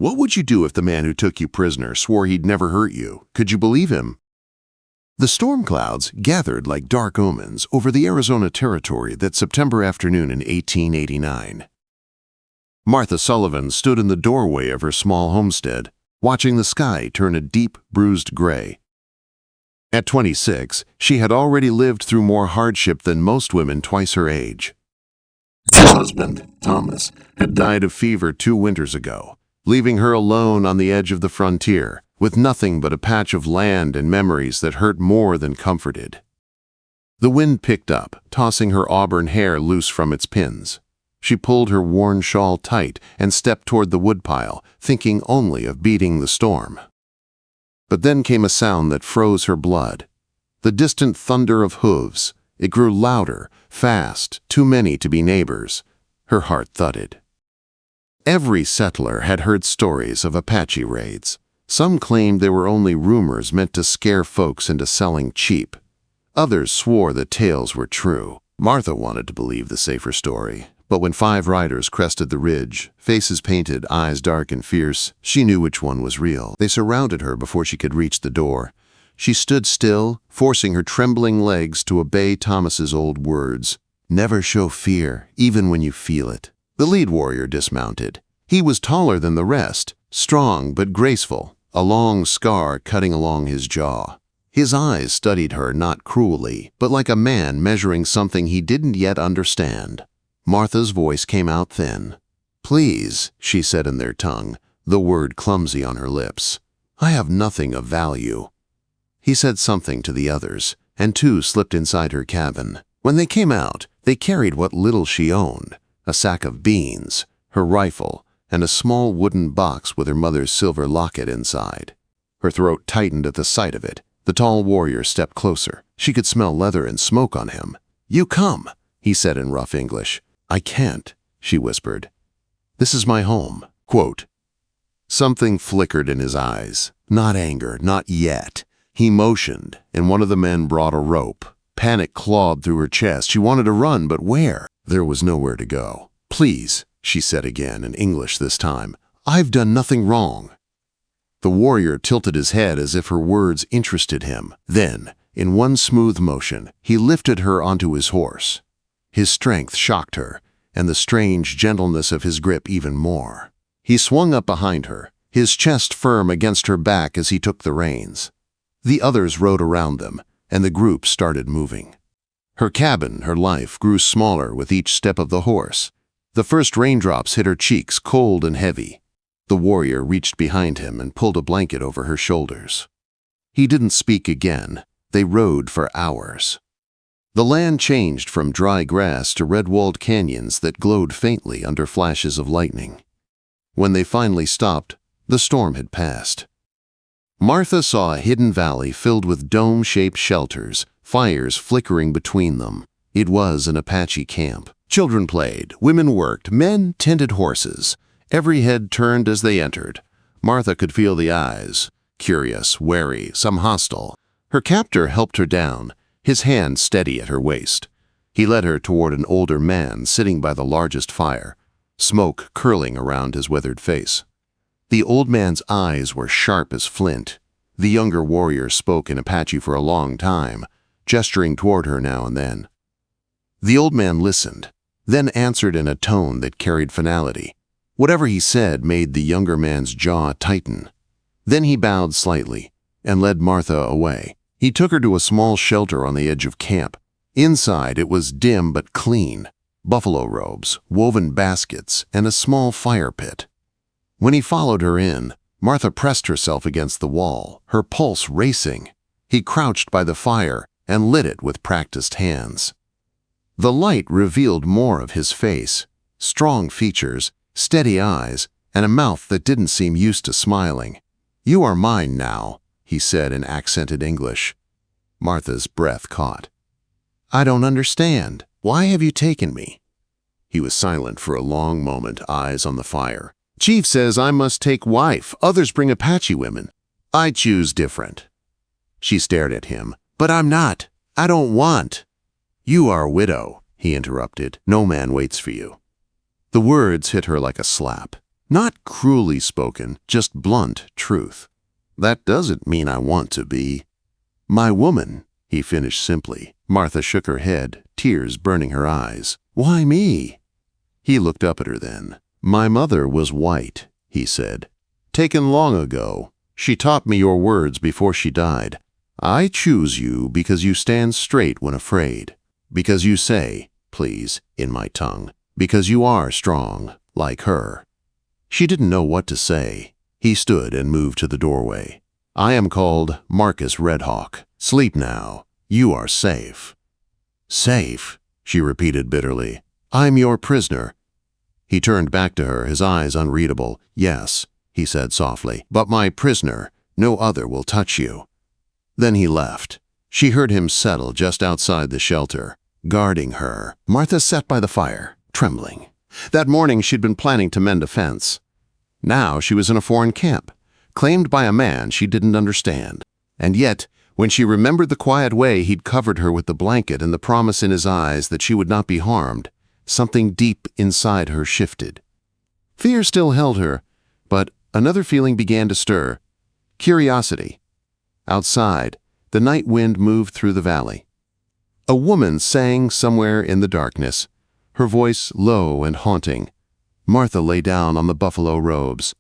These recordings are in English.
What would you do if the man who took you prisoner swore he'd never hurt you? Could you believe him? The storm clouds gathered like dark omens over the Arizona Territory that September afternoon in 1889. Martha Sullivan stood in the doorway of her small homestead, watching the sky turn a deep, bruised gray. At 26, she had already lived through more hardship than most women twice her age. Her husband, Thomas, had died of fever 2 winters ago, leaving her alone on the edge of the frontier, with nothing but a patch of land and memories that hurt more than comforted. The wind picked up, tossing her auburn hair loose from its pins. She pulled her worn shawl tight and stepped toward the woodpile, thinking only of beating the storm. But then came a sound that froze her blood. The distant thunder of hooves. It grew louder, fast, too many to be neighbors. Her heart thudded. Every settler had heard stories of Apache raids. Some claimed they were only rumors meant to scare folks into selling cheap. Others swore the tales were true. Martha wanted to believe the safer story. But when 5 riders crested the ridge, faces painted, eyes dark and fierce, she knew which one was real. They surrounded her before she could reach the door. She stood still, forcing her trembling legs to obey Thomas's old words. Never show fear, even when you feel it. The lead warrior dismounted. He was taller than the rest, strong but graceful, a long scar cutting along his jaw. His eyes studied her not cruelly, but like a man measuring something he didn't yet understand. Martha's voice came out thin. "Please," she said in their tongue, the word clumsy on her lips. "I have nothing of value." He said something to the others, and 2 slipped inside her cabin. When they came out, they carried what little she owned, a sack of beans, her rifle, and a small wooden box with her mother's silver locket inside. Her throat tightened at the sight of it. The tall warrior stepped closer. She could smell leather and smoke on him. "You come," he said in rough English. "I can't," she whispered. "This is my home." Quote. Something flickered in his eyes. Not anger, not yet. He motioned, and one of the men brought a rope. Panic clawed through her chest. She wanted to run, but where? There was nowhere to go. "Please," she said again, in English this time. "I've done nothing wrong." The warrior tilted his head as if her words interested him. Then, in one smooth motion, he lifted her onto his horse. His strength shocked her, and the strange gentleness of his grip even more. He swung up behind her, his chest firm against her back as he took the reins. The others rode around them, and the group started moving. Her cabin, her life, grew smaller with each step of the horse. The first raindrops hit her cheeks, cold and heavy. The warrior reached behind him and pulled a blanket over her shoulders. He didn't speak again. They rode for hours. The land changed from dry grass to red-walled canyons that glowed faintly under flashes of lightning. When they finally stopped, the storm had passed. Martha saw a hidden valley filled with dome-shaped shelters, fires flickering between them. It was an Apache camp. Children played, women worked, men tended horses. Every head turned as they entered. Martha could feel the eyes, curious, wary, some hostile. Her captor helped her down, his hand steady at her waist. He led her toward an older man sitting by the largest fire, smoke curling around his weathered face. The old man's eyes were sharp as flint. The younger warrior spoke in Apache for a long time, gesturing toward her now and then. The old man listened, then answered in a tone that carried finality. Whatever he said made the younger man's jaw tighten. Then he bowed slightly and led Martha away. He took her to a small shelter on the edge of camp. Inside, it was dim but clean. Buffalo robes, woven baskets, and a small fire pit. When he followed her in, Martha pressed herself against the wall, her pulse racing. He crouched by the fire and lit it with practiced hands. The light revealed more of his face, strong features, steady eyes, and a mouth that didn't seem used to smiling. "You are mine now," he said in accented English. Martha's breath caught. "I don't understand. Why have you taken me?" He was silent for a long moment, eyes on the fire. "Chief says I must take wife. Others bring Apache women. I choose different." She stared at him. "But I'm not. I don't want." "You are a widow," he interrupted. "No man waits for you." The words hit her like a slap. Not cruelly spoken, just blunt truth. That doesn't mean I want to be. My woman, he finished simply. Martha shook her head, tears burning her eyes. Why me? He looked up at her then. My mother was white, he said. Taken long ago. She taught me your words before she died. I choose you because you stand straight when afraid. Because you say, please, in my tongue. Because you are strong, like her. She didn't know what to say. He stood and moved to the doorway. I am called Marcus Redhawk. Sleep now. You are safe. Safe, she repeated bitterly. I'm your prisoner. He turned back to her, his eyes unreadable. Yes, he said softly, but my prisoner. No other will touch you. Then he left. She heard him settle just outside the shelter, guarding her. Martha sat by the fire, trembling. That morning she'd been planning to mend a fence. Now she was in a foreign camp, claimed by a man she didn't understand. And yet, when she remembered the quiet way he'd covered her with the blanket and the promise in his eyes that she would not be harmed, something deep inside her shifted. Fear still held her, but another feeling began to stir. Curiosity. Outside, the night wind moved through the valley. A woman sang somewhere in the darkness, her voice low and haunting. Martha lay down on the buffalo robes,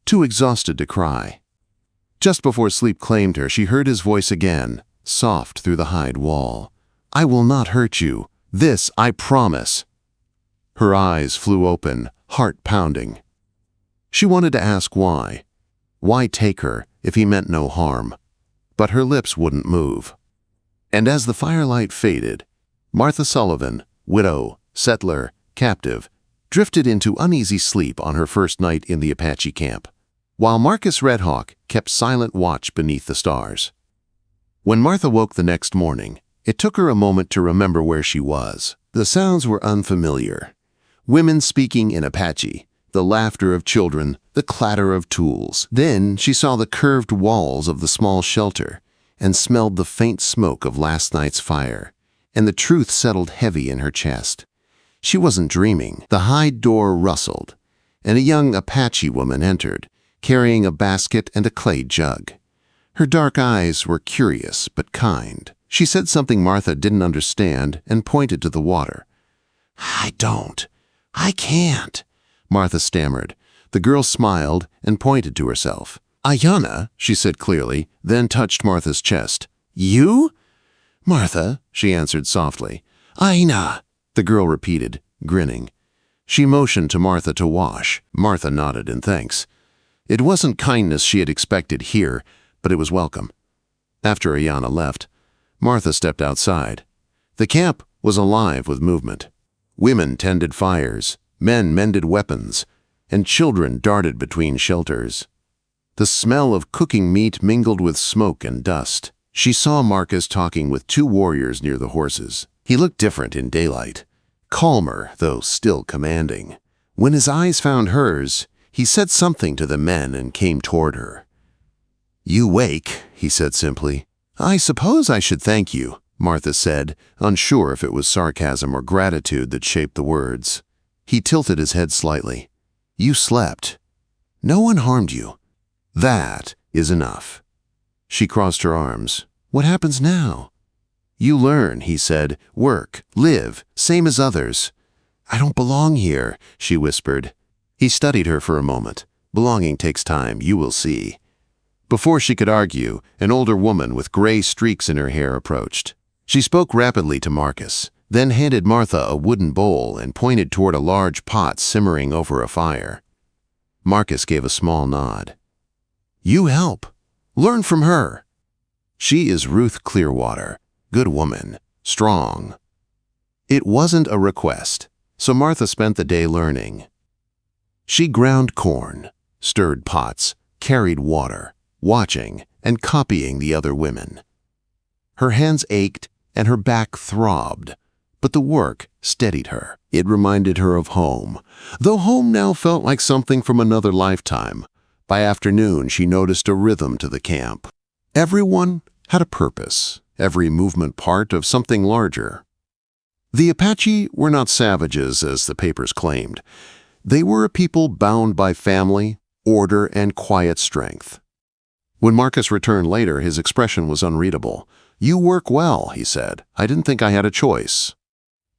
too exhausted to cry. Just before sleep claimed her, she heard his voice again, soft through the hide wall. I will not hurt you. This I promise. Her eyes flew open, heart pounding. She wanted to ask why. Why take her if he meant no harm? But her lips wouldn't move. And as the firelight faded, Martha Sullivan, widow, settler, captive, drifted into uneasy sleep on her first night in the Apache camp, while Marcus Redhawk kept silent watch beneath the stars. When Martha woke the next morning, it took her a moment to remember where she was. The sounds were unfamiliar. Women speaking in Apache, the laughter of children, the clatter of tools. Then she saw the curved walls of the small shelter and smelled the faint smoke of last night's fire, and the truth settled heavy in her chest. She wasn't dreaming. The hide door rustled, and a young Apache woman entered, carrying a basket and a clay jug. Her dark eyes were curious but kind. She said something Martha didn't understand and pointed to the water. I can't, Martha stammered. The girl smiled and pointed to herself. Ayana, she said clearly, then touched Martha's chest. You? Martha, she answered softly. Aina, the girl repeated, grinning. She motioned to Martha to wash. Martha nodded in thanks. It wasn't kindness she had expected here, but it was welcome. After Ayana left, Martha stepped outside. The camp was alive with movement. Women tended fires, men mended weapons, and children darted between shelters. The smell of cooking meat mingled with smoke and dust. She saw Marcus talking with two warriors near the horses. He looked different in daylight, calmer, though still commanding. When his eyes found hers, he said something to the men and came toward her. You wake, he said simply. I suppose I should thank you, Martha said, unsure if it was sarcasm or gratitude that shaped the words. He tilted his head slightly. You slept. No one harmed you. That is enough. She crossed her arms. What happens now? You learn, he said. Work, live, same as others. I don't belong here, she whispered. He studied her for a moment. Belonging takes time, you will see. Before she could argue, an older woman with gray streaks in her hair approached. She spoke rapidly to Marcus, then handed Martha a wooden bowl and pointed toward a large pot simmering over a fire. Marcus gave a small nod. You help. Learn from her. She is Ruth Clearwater. Good woman. Strong. It wasn't a request, so Martha spent the day learning. She ground corn, stirred pots, carried water, watching and copying the other women. Her hands ached and her back throbbed, but the work steadied her. It reminded her of home, though home now felt like something from another lifetime. By afternoon, she noticed a rhythm to the camp. Everyone had a purpose, every movement part of something larger. The Apache were not savages, as the papers claimed. They were a people bound by family, order, and quiet strength. When Marcus returned later, his expression was unreadable. "You work well," he said. "I didn't think I had a choice."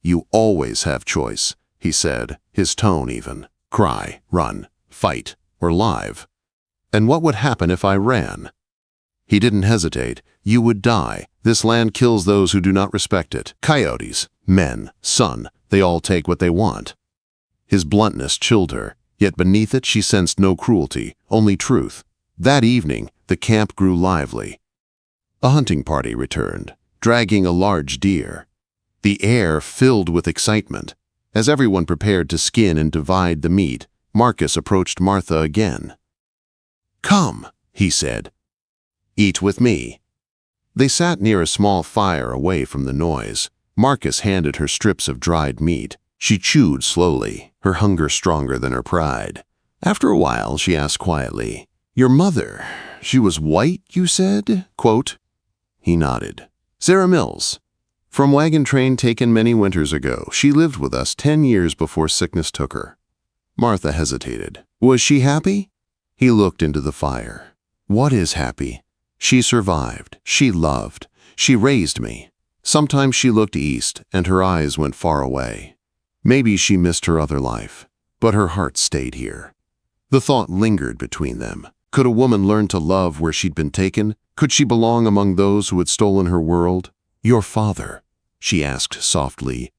"You always have choice," he said, his tone even. "Cry, run, fight, or live. And what would happen if I ran?" He didn't hesitate. "You would die. This land kills those who do not respect it. Coyotes, men, sun, they all take what they want." His bluntness chilled her, yet beneath it she sensed no cruelty, only truth. That evening, the camp grew lively. A hunting party returned, dragging a large deer. The air filled with excitement. As everyone prepared to skin and divide the meat, Marcus approached Martha again. "Come," he said. "Eat with me." They sat near a small fire away from the noise. Marcus handed her strips of dried meat. She chewed slowly, her hunger stronger than her pride. After a while, she asked quietly, "Your mother, she was white, you said?" Quote. He nodded. "Sarah Mills. From wagon train taken many winters ago. She lived with us 10 years before sickness took her." Martha hesitated. "Was she happy?" He looked into the fire. "What is happy? She survived. She loved. She raised me." Sometimes she looked east, and her eyes went far away. Maybe she missed her other life, but her heart stayed here. The thought lingered between them. Could a woman learn to love where she'd been taken? Could she belong among those who had stolen her world? "Your father," she asked softly,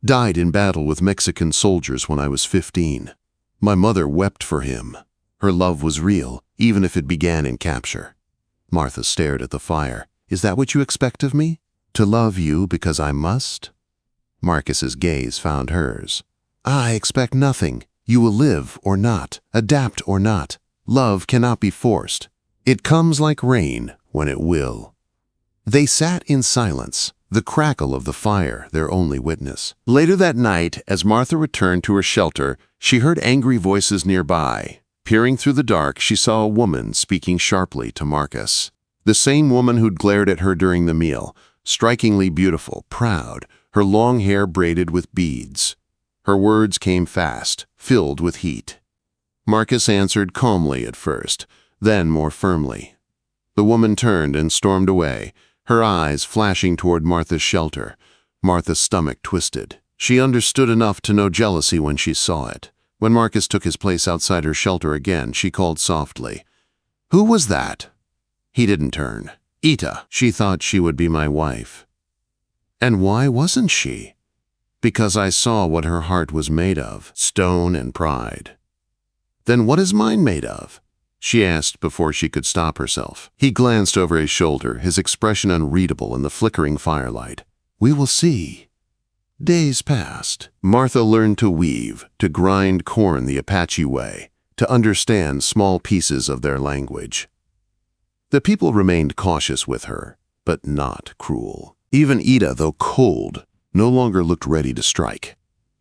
"died in battle with Mexican soldiers when I was 15. My mother wept for him. Her love was real, even if it began in capture." Martha stared at the fire. "Is that what you expect of me? To love you because I must?" Marcus's gaze found hers. "I expect nothing. You will live or not, adapt or not. Love cannot be forced. It comes like rain when it will." They sat in silence, the crackle of the fire their only witness. Later that night, as Martha returned to her shelter, she heard angry voices nearby. Peering through the dark, she saw a woman speaking sharply to Marcus. The same woman who'd glared at her during the meal, strikingly beautiful, proud, her long hair braided with beads. Her words came fast, filled with heat. Marcus answered calmly at first, then more firmly. The woman turned and stormed away, her eyes flashing toward Martha's shelter. Martha's stomach twisted. She understood enough to know jealousy when she saw it. When Marcus took his place outside her shelter again, she called softly, "Who was that?" He didn't turn. "Ita. She thought she would be my wife." "And why wasn't she?" "Because I saw what her heart was made of, stone and pride." "Then what is mine made of?" she asked before she could stop herself. He glanced over his shoulder, his expression unreadable in the flickering firelight. "We will see." Days passed. Martha learned to weave, to grind corn the Apache way, to understand small pieces of their language. The people remained cautious with her, but not cruel. Even Ida, though cold, no longer looked ready to strike.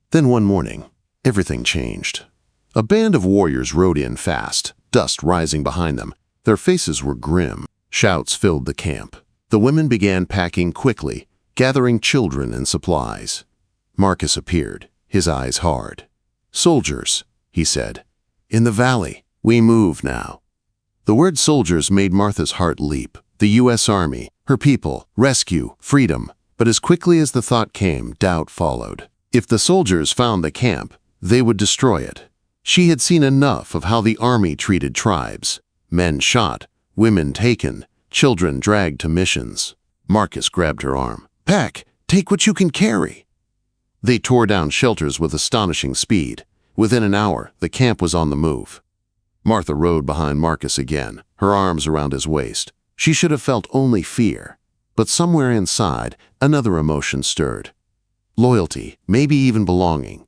Then one morning, everything changed. A band of warriors rode in fast, dust rising behind them. Their faces were grim. Shouts filled the camp. The women began packing quickly, gathering children and supplies. Marcus appeared, his eyes hard. "Soldiers," he said. "In the valley. We move now." The word soldiers made Martha's heart leap. The U.S. Army, her people, rescue, freedom. But as quickly as the thought came, doubt followed. If the soldiers found the camp, they would destroy it. She had seen enough of how the army treated tribes. Men shot, women taken, children dragged to missions. Marcus grabbed her arm. "Pack, take what you can carry." They tore down shelters with astonishing speed. Within an hour, the camp was on the move. Martha rode behind Marcus again, her arms around his waist. She should have felt only fear, but somewhere inside, another emotion stirred. Loyalty, maybe even belonging.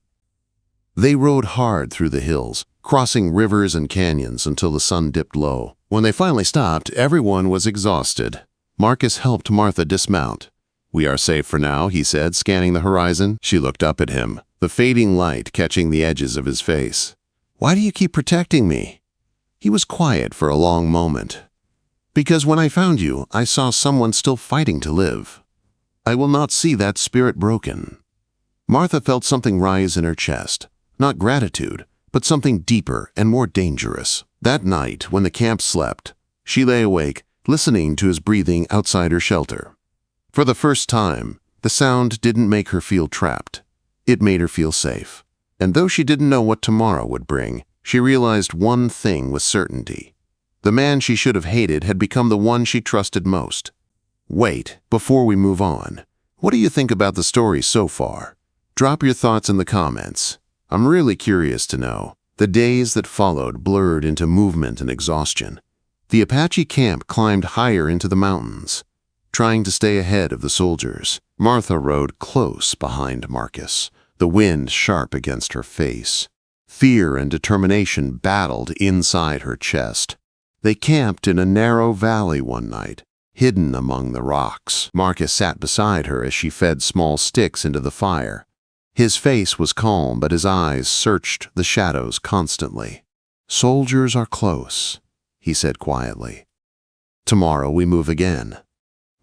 They rode hard through the hills, crossing rivers and canyons until the sun dipped low. When they finally stopped, everyone was exhausted. Marcus helped Martha dismount. "We are safe for now," he said, scanning the horizon. She looked up at him, the fading light catching the edges of his face. "Why do you keep protecting me?" He was quiet for a long moment. "Because when I found you, I saw someone still fighting to live. I will not see that spirit broken." Martha felt something rise in her chest, not gratitude, but something deeper and more dangerous. That night, when the camp slept, she lay awake, listening to his breathing outside her shelter. For the first time, the sound didn't make her feel trapped. It made her feel safe. And though she didn't know what tomorrow would bring, she realized one thing with certainty. The man she should have hated had become the one she trusted most. Wait, before we move on, what do you think about the story so far? Drop your thoughts in the comments. I'm really curious to know. The days that followed blurred into movement and exhaustion. The Apache camp climbed higher into the mountains, trying to stay ahead of the soldiers. Martha rode close behind Marcus, the wind sharp against her face. Fear and determination battled inside her chest. They camped in a narrow valley one night, hidden among the rocks. Marcus sat beside her as she fed small sticks into the fire. His face was calm, but his eyes searched the shadows constantly. "Soldiers are close," he said quietly. "Tomorrow we move again."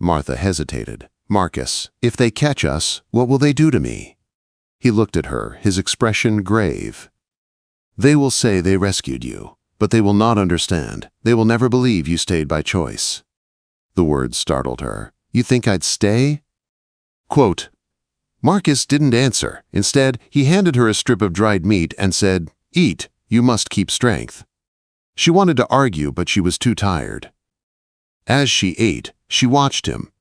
Martha hesitated. "Marcus, if they catch us, what will they do to me?" He looked at her, his expression grave. "They will say they rescued you, but they will not understand. They will never believe you stayed by choice." The words startled her. "You think I'd stay?" Quote, Marcus didn't answer. Instead, he handed her a strip of dried meat and said, "Eat, you must keep strength." She wanted to argue, but she was too tired. As she ate, she watched him.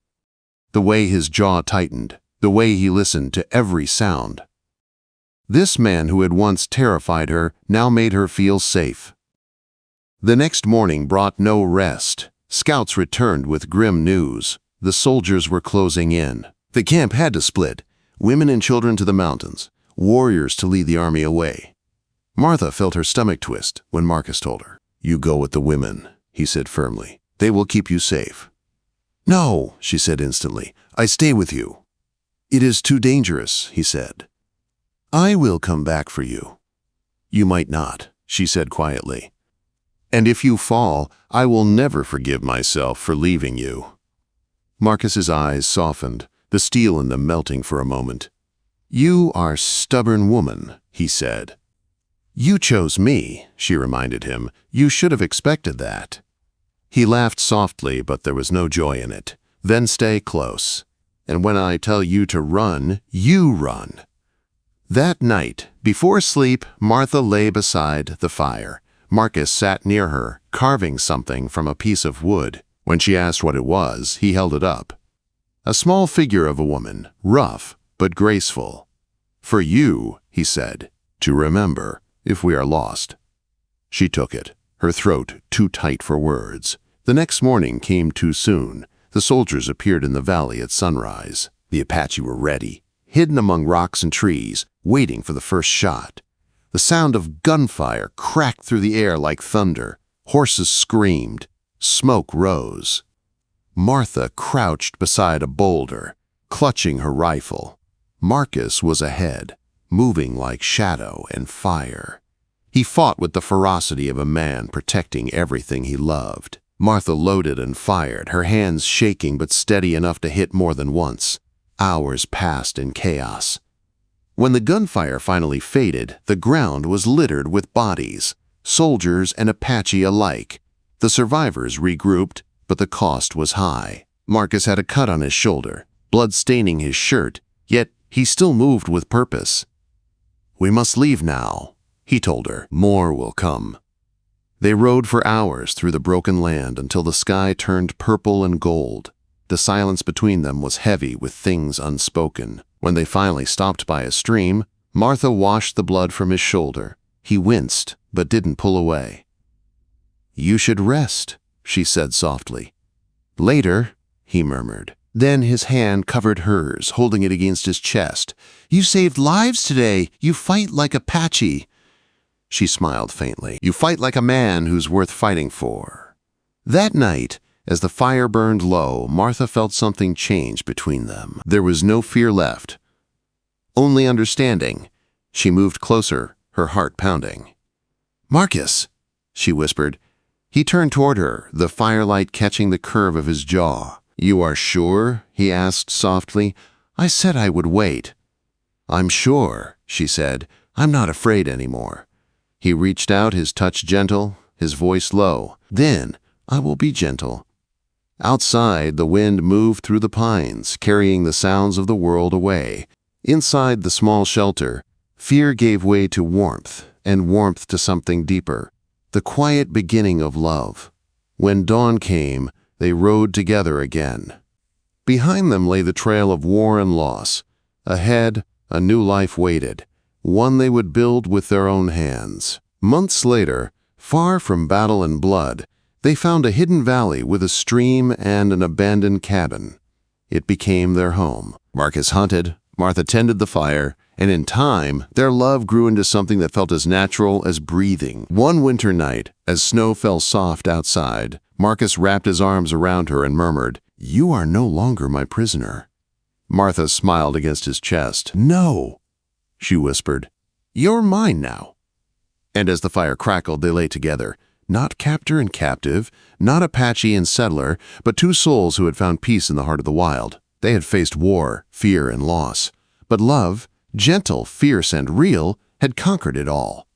The way his jaw tightened, the way he listened to every sound. This man who had once terrified her now made her feel safe. The next morning brought no rest. Scouts returned with grim news. The soldiers were closing in. The camp had to split. Women and children to the mountains, warriors to lead the army away. Martha felt her stomach twist when Marcus told her. "You go with the women," he said firmly. "They will keep you safe." "No," she said instantly. "I stay with you." "It is too dangerous," he said. "I will come back for you." "You might not," she said quietly. "And if you fall, I will never forgive myself for leaving you." Marcus's eyes softened, the steel in them melting for a moment. "You are a stubborn woman," he said. "You chose me," she reminded him. "You should have expected that." He laughed softly, but there was no joy in it. "Then stay close. And when I tell you to run, you run." That night, before sleep, Martha lay beside the fire. Marcus sat near her, carving something from a piece of wood. When she asked what it was, he held it up. A small figure of a woman, rough but graceful. "For you," he said, "to remember if we are lost." She took it, her throat too tight for words. The next morning came too soon. The soldiers appeared in the valley at sunrise. The Apache were ready, hidden among rocks and trees, waiting for the first shot. The sound of gunfire cracked through the air like thunder. Horses screamed. Smoke rose. Martha crouched beside a boulder, clutching her rifle. Marcus was ahead, moving like shadow and fire. He fought with the ferocity of a man protecting everything he loved. Martha loaded and fired, her hands shaking but steady enough to hit more than once. Hours passed in chaos. When the gunfire finally faded, the ground was littered with bodies, soldiers and Apache alike. The survivors regrouped, but the cost was high. Marcus had a cut on his shoulder, blood staining his shirt, yet he still moved with purpose. "We must leave now," he told her. "More will come." They rode for hours through the broken land until the sky turned purple and gold. The silence between them was heavy with things unspoken. When they finally stopped by a stream, Martha washed the blood from his shoulder. He winced, but didn't pull away. "You should rest," she said softly. "Later," he murmured. Then his hand covered hers, holding it against his chest. "You saved lives today. You fight like Apache." She smiled faintly. "You fight like a man who's worth fighting for." That night, as the fire burned low, Martha felt something change between them. There was no fear left, only understanding. She moved closer, her heart pounding. "Marcus," she whispered. He turned toward her, the firelight catching the curve of his jaw. "You are sure?" he asked softly. "I said I would wait." "I'm sure," she said. "I'm not afraid anymore." He reached out, his touch gentle, his voice low. Then I will be gentle. Outside, the wind moved through the pines, carrying the sounds of the world away. Inside the small shelter, fear gave way to warmth, and warmth to something deeper, the quiet beginning of love. When dawn came, they rode together again. Behind them lay the trail of war and loss. Ahead, a new life waited, one they would build with their own hands. Months later, far from battle and blood, they found a hidden valley with a stream and an abandoned cabin. It became their home. Marcus hunted, Martha tended the fire, and in time, their love grew into something that felt as natural as breathing. One winter night, as snow fell soft outside, Marcus wrapped his arms around her and murmured, "You are no longer my prisoner." Martha smiled against his chest. "No," she whispered. "You're mine now." And as the fire crackled, they lay together, not captor and captive, not Apache and settler, but two souls who had found peace in the heart of the wild. They had faced war, fear, and loss. But love, gentle, fierce, and real, had conquered it all.